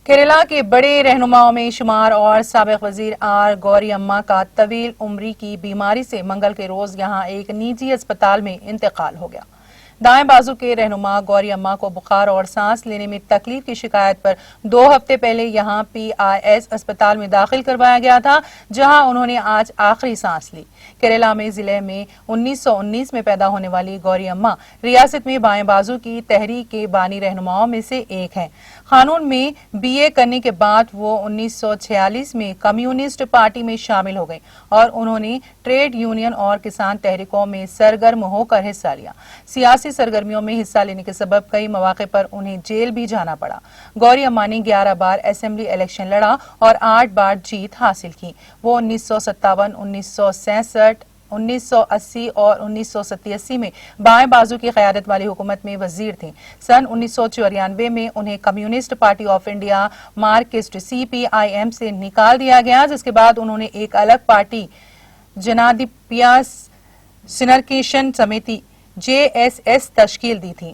کیرلا کے بڑے رہنماؤں میں شمار اور سابق وزیر آر گوری اما کا طویل عمری کی بیماری سے منگل کے روز یہاں ایک نجی اسپتال میں انتقال ہو گیا۔ دائیں بازو کے رہنما گوری اما کو بخار اور سانس لینے میں تکلیف کی شکایت پر 2 ہفتے پہلے یہاں PIS اسپتال میں داخل کروایا گیا تھا، جہاں انہوں نے آج آخری سانس لی۔ کیرلا میں ضلع میں 1919 میں پیدا ہونے والی گوری اما ریاست میں بائیں بازو کی تحریک کے بانی رہنماؤں میں سے ایک ہیں۔ قانون میں BA کرنے کے بعد وہ 1946 میں کمیونسٹ پارٹی میں شامل ہو گئیں اور انہوں نے ٹریڈ یونین اور کسان تحریکوں میں سرگرم ہو کر حصہ لیا۔ سیاسی سرگرمیوں میں حصہ لینے کے سبب کئی مواقع پر انہیں جیل بھی جانا پڑا۔ گوری اما نے 11 بار اسمبلی الیکشن لڑا اور 8 بار جیت حاصل کی۔ وہ 1957، 1966، 1980 اور 1987 میں بائیں بازو کی قیادت والی حکومت میں وزیر تھیں۔ سن 1994 میں انہیں communist party of India Marxist CPIM سے نکال دیا گیا، جس کے بعد انہوں نے ایک الگ پارٹی جنادیپیہ سنرکیشن سمیتی JSS تشکیل دی تھی۔